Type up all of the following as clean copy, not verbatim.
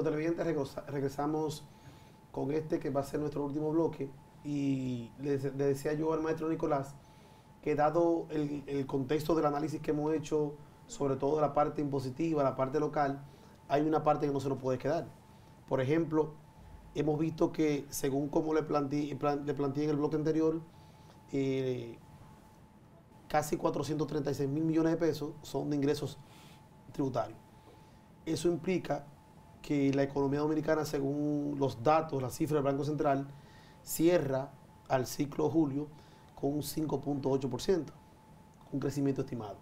televidentes, regresamos con este que va a ser nuestro último bloque. Y le decía yo al maestro Nicolás que dado el contexto del análisis que hemos hecho, sobre todo de la parte impositiva, la parte local, hay una parte que no se nos puede quedar. Por ejemplo, hemos visto que según como le planteé en el bloque anterior, casi 436 mil millones de pesos son de ingresos tributarios. Eso implica que la economía dominicana, según los datos, las cifras del Banco Central, cierra al ciclo julio con un 5.8%, un crecimiento estimado.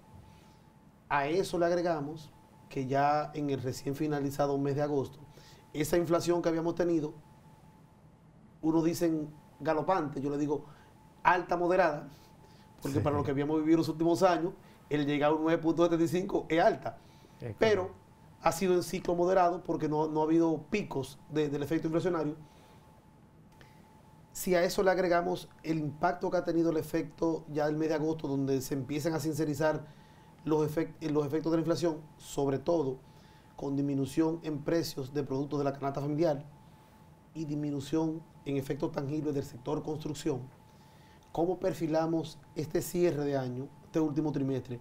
A eso le agregamos que ya en el recién finalizado mes de agosto, esa inflación que habíamos tenido, unos dicen galopante, yo le digo alta moderada, porque para lo que habíamos vivido los últimos años, el llegar a un 9.75 es alta. Pero ha sido en ciclo moderado porque no ha habido picos del efecto inflacionario. Si a eso le agregamos el impacto que ha tenido el efecto ya del mes de agosto, donde se empiezan a sincerizar los efectos de la inflación, sobre todo con disminución en precios de productos de la canasta familiar y disminución en efectos tangibles del sector construcción, ¿cómo perfilamos este cierre de año, este último trimestre,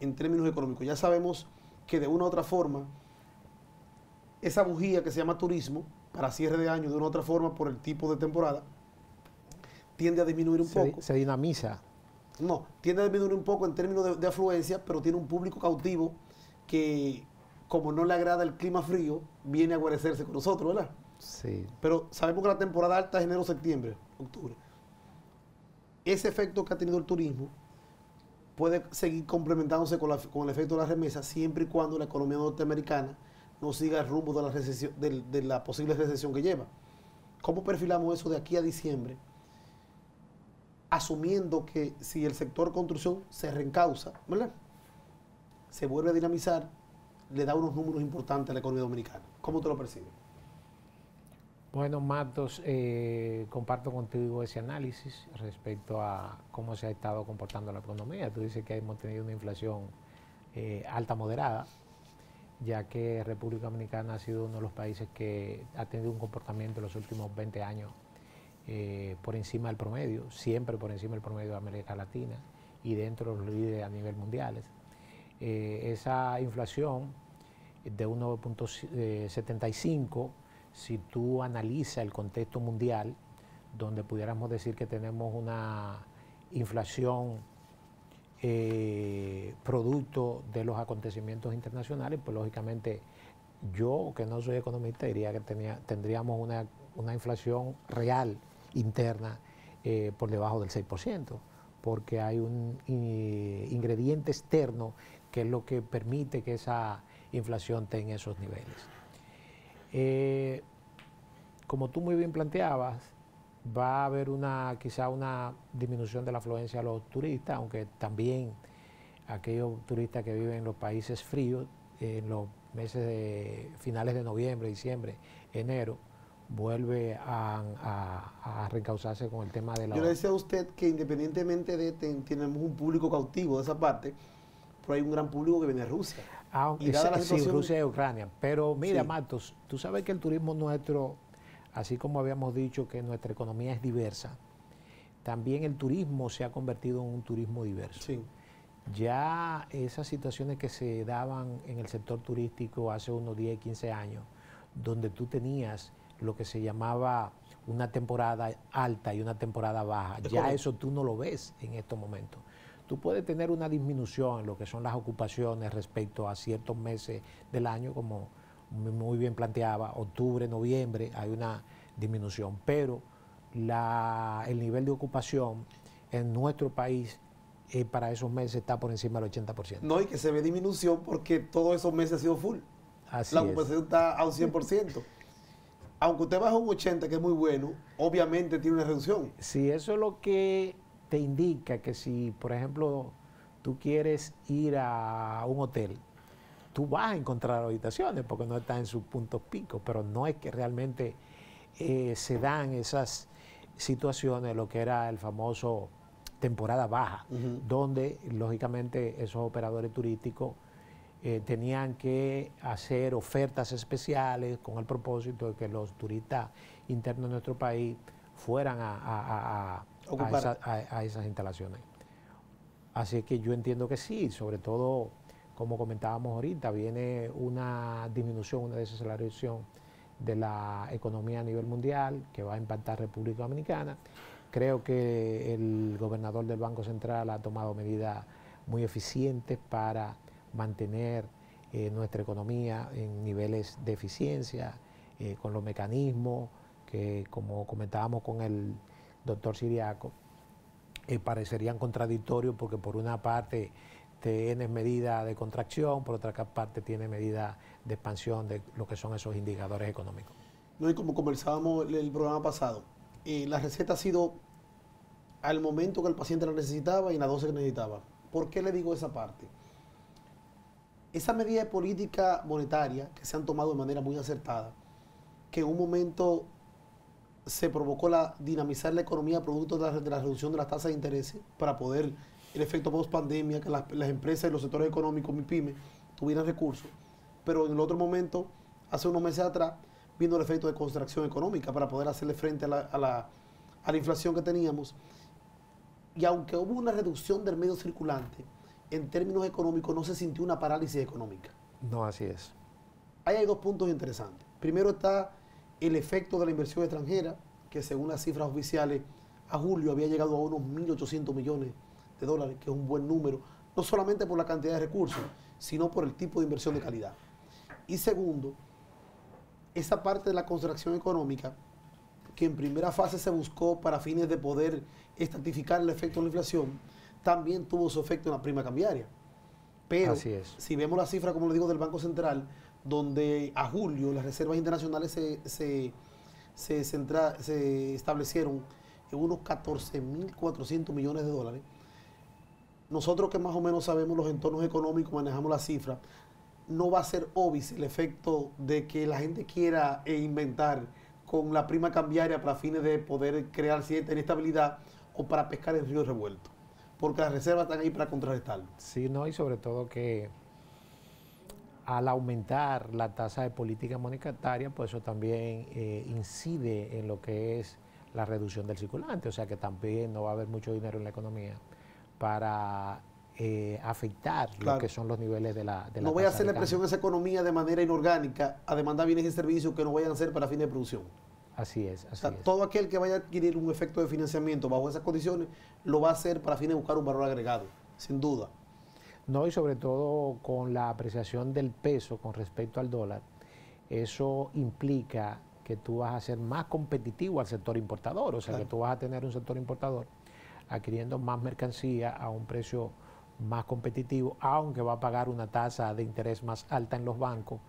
en términos económicos? Ya sabemos que de una u otra forma, esa bujía que se llama turismo, para cierre de año, de una u otra forma, por el tipo de temporada, tiende a disminuir un poco. Se dinamiza. No, tiende a disminuir un poco en términos de afluencia, pero tiene un público cautivo que, como no le agrada el clima frío, viene a guarecerse con nosotros, ¿verdad? Sí. Pero sabemos que la temporada alta es enero, septiembre, octubre. Ese efecto que ha tenido el turismo puede seguir complementándose con el efecto de la remesa siempre y cuando la economía norteamericana no siga el rumbo de la recesión, de la posible recesión que lleva. ¿Cómo perfilamos eso de aquí a diciembre? Asumiendo que si el sector construcción se reencausa, ¿verdad?, se vuelve a dinamizar, le da unos números importantes a la economía dominicana. ¿Cómo te lo percibes? Bueno, Matos, comparto contigo ese análisis respecto a cómo se ha estado comportando la economía. Tú dices que hemos tenido una inflación alta moderada, ya que República Dominicana ha sido uno de los países que ha tenido un comportamiento en los últimos 20 años por encima del promedio, siempre por encima del promedio de América Latina y dentro de los líderes a nivel mundial. Esa inflación de 1.75, si tú analizas el contexto mundial, donde pudiéramos decir que tenemos una inflación producto de los acontecimientos internacionales, pues lógicamente yo, que no soy economista, diría que tendríamos una inflación real interna por debajo del 6%, porque hay un ingrediente externo que es lo que permite que esa inflación esté en esos niveles. Como tú muy bien planteabas, va a haber quizá una disminución de la afluencia a los turistas, aunque también aquellos turistas que viven en los países fríos, en los meses de finales de noviembre, diciembre, enero, vuelve a reencauzarse con el tema de la... Yo le decía a usted que independientemente de tenemos un público cautivo de esa parte, pero hay un gran público que viene de Rusia. Y dada la situación, sí, Rusia y Ucrania. Pero mira, sí, Matos, tú sabes que el turismo nuestro, así como habíamos dicho que nuestra economía es diversa, también el turismo se ha convertido en un turismo diverso. Sí. Ya esas situaciones que se daban en el sector turístico hace unos 10, 15 años, donde tú tenías lo que se llamaba una temporada alta y una temporada baja, ya eso tú no lo ves en estos momentos. Tú puedes tener una disminución en lo que son las ocupaciones respecto a ciertos meses del año, como muy bien planteaba, octubre, noviembre, hay una disminución, pero el nivel de ocupación en nuestro país para esos meses está por encima del 80%. No, y que se ve disminución porque todos esos meses ha sido full. Así la ocupación está a un 100%. Aunque usted baja un 80%, que es muy bueno, obviamente tiene una reducción. Sí, eso es lo que te indica que si, por ejemplo, tú quieres ir a un hotel, tú vas a encontrar habitaciones porque no están en sus puntos picos, pero no es que realmente se dan esas situaciones, lo que era el famoso temporada baja, donde lógicamente esos operadores turísticos tenían que hacer ofertas especiales con el propósito de que los turistas internos de nuestro país fueran a esas instalaciones. Así que yo entiendo que sí, sobre todo, como comentábamos ahorita, viene una disminución, una desaceleración de la economía a nivel mundial que va a impactar República Dominicana. Creo que el gobernador del Banco Central ha tomado medidas muy eficientes para mantener nuestra economía en niveles de eficiencia, con los mecanismos que, como comentábamos con el doctor Siriaco, parecerían contradictorios porque por una parte tienes medidas de contracción, por otra parte tienes medidas de expansión de lo que son esos indicadores económicos. No, y como conversábamos el programa pasado, la receta ha sido al momento que el paciente la necesitaba y en la dosis que necesitaba. ¿Por qué le digo esa parte? Esa medida de política monetaria que se han tomado de manera muy acertada, que en un momento se provocó dinamizar la economía producto de la reducción de las tasas de interés para poder, el efecto post pandemia, que las empresas y los sectores económicos, MIPYME, tuvieran recursos. Pero en el otro momento, hace unos meses atrás, vino el efecto de contracción económica para poder hacerle frente a la inflación que teníamos. Y aunque hubo una reducción del medio circulante, en términos económicos no se sintió una parálisis económica. No, así es. Ahí hay dos puntos interesantes. Primero está el efecto de la inversión extranjera, que según las cifras oficiales, a julio había llegado a unos 1.800 millones de dólares, que es un buen número, no solamente por la cantidad de recursos, sino por el tipo de inversión de calidad. Y segundo, esa parte de la contracción económica, que en primera fase se buscó para fines de poder estratificar el efecto de la inflación, también tuvo su efecto en la prima cambiaria. Pero si vemos la cifra, como le digo, del Banco Central, donde a julio las reservas internacionales se establecieron en unos 14.400 millones de dólares, nosotros que más o menos sabemos los entornos económicos, manejamos la cifra, no va a ser obvio el efecto de que la gente quiera inventar con la prima cambiaria para fines de poder crear cierta inestabilidad o para pescar en río revuelto, porque las reservas están ahí para contrarrestarlo. Sí, no, y sobre todo que al aumentar la tasa de política monetaria, pues eso también incide en lo que es la reducción del circulante, o sea que también no va a haber mucho dinero en la economía para afectar lo que son los niveles de la no voy a hacerle presión a esa economía de manera inorgánica a demandar bienes y servicios que no vayan a ser para fines de producción. Así es, así es. Todo aquel que vaya a adquirir un efecto de financiamiento bajo esas condiciones lo va a hacer para fines de buscar un valor agregado, sin duda. No, y sobre todo con la apreciación del peso con respecto al dólar, eso implica que tú vas a ser más competitivo al sector importador, o sea que tú vas a tener un sector importador adquiriendo más mercancía a un precio más competitivo, aunque va a pagar una tasa de interés más alta en los bancos.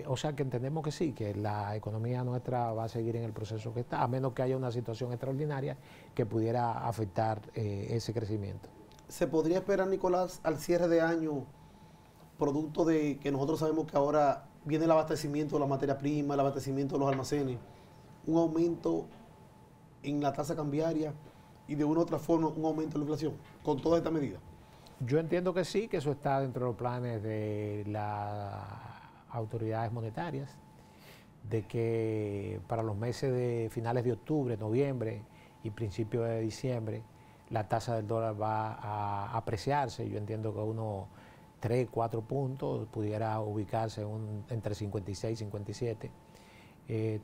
O sea que entendemos que sí, que la economía nuestra va a seguir en el proceso que está, a menos que haya una situación extraordinaria que pudiera afectar ese crecimiento. ¿Se podría esperar, Nicolás, al cierre de año, producto de que nosotros sabemos que ahora viene el abastecimiento de la materia prima, el abastecimiento de los almacenes, un aumento en la tasa cambiaria y de una u otra forma un aumento en la inflación con toda esta medida? Yo entiendo que sí, que eso está dentro de los planes de las autoridades monetarias, de que para los meses de finales de octubre, noviembre y principios de diciembre, la tasa del dólar va a apreciarse. Yo entiendo que unos 3, 4 puntos pudiera ubicarse entre 56 y 57.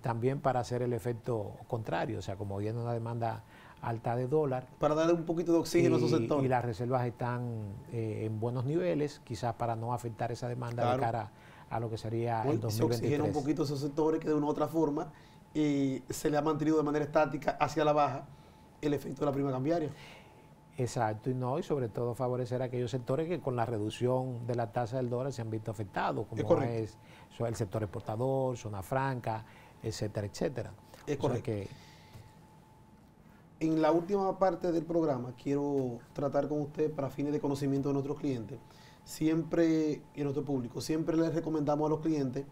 También para hacer el efecto contrario, o sea, como viene una demanda alta de dólar. Para darle un poquito de oxígeno a esos sectores. Y las reservas están en buenos niveles, quizás para no afectar esa demanda de cara a lo que sería el 2023. Se oxigena un poquito esos sectores que de una u otra forma se le ha mantenido de manera estática hacia la baja el efecto de la prima cambiaria. Exacto, y sobre todo favorecer a aquellos sectores que con la reducción de la tasa del dólar se han visto afectados, como es el sector exportador, zona franca, etcétera, etcétera. Es correcto. En la última parte del programa quiero tratar con usted para fines de conocimiento de nuestros clientes, siempre, y nuestro público, siempre les recomendamos a los clientes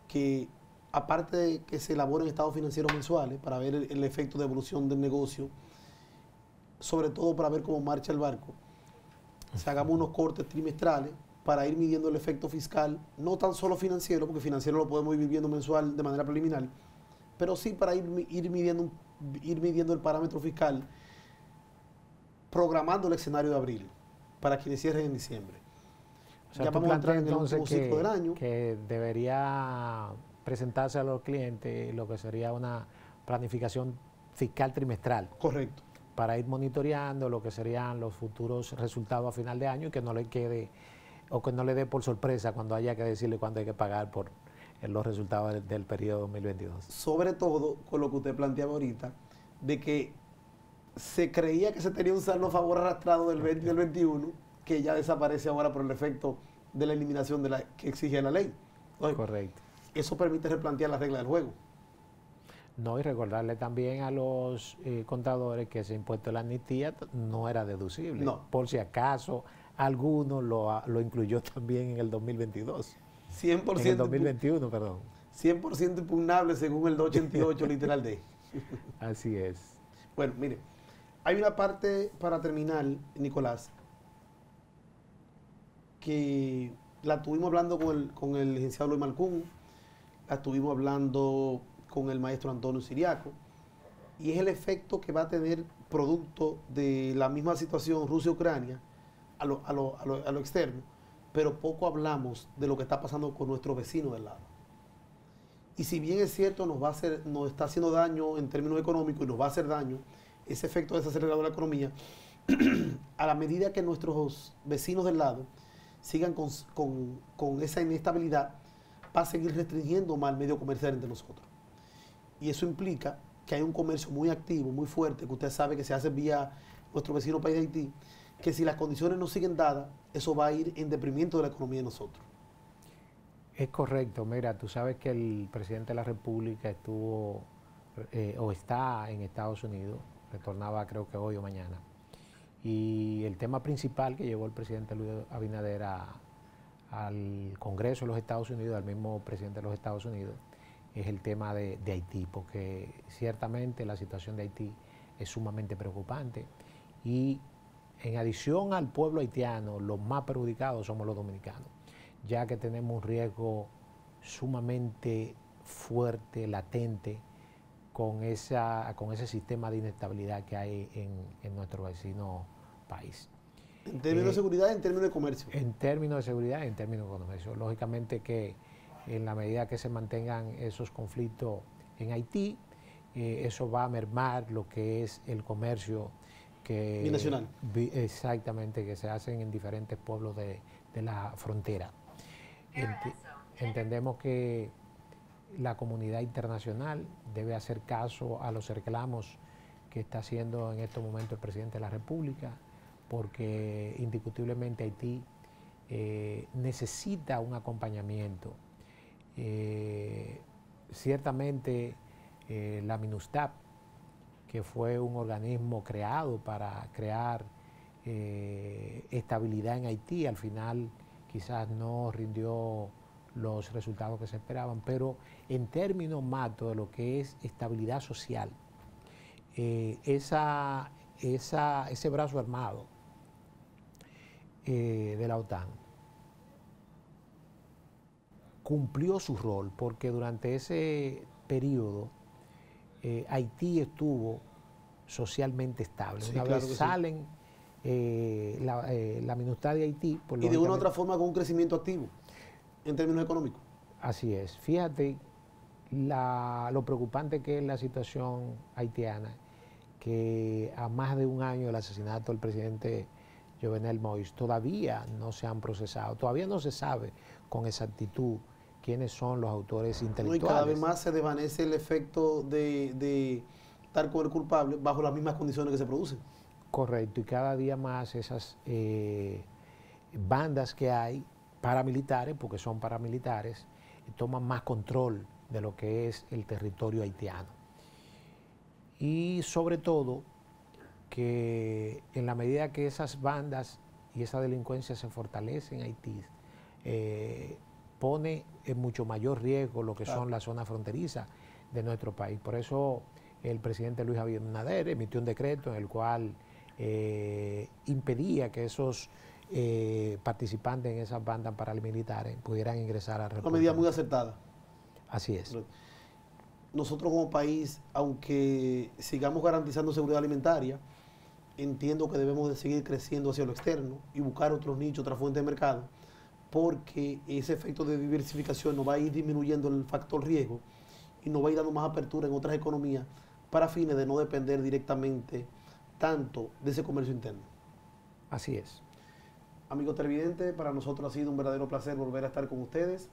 que aparte de que se elaboren estados financieros mensuales para ver el efecto de evolución del negocio, sobre todo para ver cómo marcha el barco, se hagamos unos cortes trimestrales para ir midiendo el efecto fiscal, no tan solo financiero, porque financiero lo podemos ir viendo mensual de manera preliminar, pero sí para ir midiendo el parámetro fiscal, programando el escenario de abril, para quienes cierren en diciembre. O sea, Ya tú vamos a entrar planteas en el último entonces ciclo del año. que debería presentarse a los clientes lo que sería una planificación fiscal trimestral. Correcto. Para ir monitoreando lo que serían los futuros resultados a final de año y que no le quede o que no le dé por sorpresa cuando haya que decirle cuándo hay que pagar por los resultados del periodo 2022. Sobre todo con lo que usted planteaba ahorita, de que se creía que se tenía un saldo a favor arrastrado del 20 y del 21, que ya desaparece ahora por el efecto de la eliminación que exige la ley. Entonces, correcto. Eso permite replantear las reglas del juego. No, y recordarle también a los contadores que ese impuesto de la amnistía no era deducible. No. Por si acaso alguno lo incluyó también en el 2022. 100% en el 2021, perdón. 100% impugnable según el 288 literal D. Así es. Bueno, mire, hay una parte para terminar, Nicolás, que la estuvimos hablando con el licenciado Luis Malcún, la estuvimos hablando con el maestro Antonio Siriaco, y es el efecto que va a tener producto de la misma situación Rusia-Ucrania a lo externo, pero poco hablamos de lo que está pasando con nuestro vecino del lado. Y si bien es cierto, nos está haciendo daño en términos económicos y nos va a hacer daño ese efecto desacelerador de la economía, a la medida que nuestros vecinos del lado sigan con esa inestabilidad, va a seguir restringiendo más el medio comercial entre nosotros. Y eso implica que hay un comercio muy activo, muy fuerte, que usted sabe que se hace vía nuestro vecino país de Haití, que si las condiciones no siguen dadas, eso va a ir en detrimento de la economía de nosotros. Es correcto. Mira, tú sabes que el presidente de la República estuvo o está en Estados Unidos, retornaba creo que hoy o mañana. Y el tema principal que llevó el presidente Luis Abinader al Congreso de los Estados Unidos, al mismo presidente de los Estados Unidos, es el tema de Haití, porque ciertamente la situación de Haití es sumamente preocupante y en adición al pueblo haitiano, los más perjudicados somos los dominicanos, ya que tenemos un riesgo sumamente fuerte, latente, con ese sistema de inestabilidad que hay en nuestro vecino país. En términos de seguridad y en términos de comercio. En términos de seguridad y en términos de comercio. Lógicamente que en la medida que se mantengan esos conflictos en Haití, eso va a mermar lo que es el comercio binacional. Exactamente, que se hacen en diferentes pueblos de la frontera. Entendemos que la comunidad internacional debe hacer caso a los reclamos que está haciendo en estos momentos el presidente de la República, porque indiscutiblemente Haití necesita un acompañamiento. Ciertamente la MINUSTAH, que fue un organismo creado para crear estabilidad en Haití, al final quizás no rindió los resultados que se esperaban, pero en términos macro de lo que es estabilidad social, ese brazo armado de la OTAN cumplió su rol, porque durante ese periodo Haití estuvo socialmente estable. Sí, una claro vez salen la MINUSTAH de Haití... y de una u otra forma con un crecimiento activo en términos económicos. Así es. Fíjate lo preocupante que es la situación haitiana, que a más de un año del asesinato del presidente Jovenel Moïse todavía no se han procesado, todavía no se sabe con exactitud quiénes son los autores intelectuales. No, y cada vez más se desvanece el efecto de estar con el culpable bajo las mismas condiciones que se producen. Correcto, y cada día más esas bandas que hay, paramilitares, porque son paramilitares, toman más control de lo que es el territorio haitiano. Y sobre todo, que en la medida que esas bandas y esa delincuencia se fortalecen en Haití, pone en mucho mayor riesgo lo que son las zonas fronterizas de nuestro país. Por eso el presidente Luis Abinader emitió un decreto en el cual impedía que esos participantes en esas bandas paramilitares pudieran ingresar a la República. Una medida muy acertada. Así es. Nosotros como país, aunque sigamos garantizando seguridad alimentaria, entiendo que debemos de seguir creciendo hacia lo externo y buscar otros nichos, otras fuentes de mercado, porque ese efecto de diversificación nos va a ir disminuyendo el factor riesgo y nos va a ir dando más apertura en otras economías para fines de no depender directamente tanto de ese comercio interno. Así es. Amigos televidentes, para nosotros ha sido un verdadero placer volver a estar con ustedes.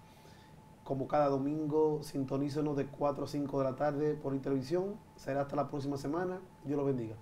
Como cada domingo, sintonícenos de 4 a 5 de la tarde por televisión. Será hasta la próxima semana. Dios los bendiga.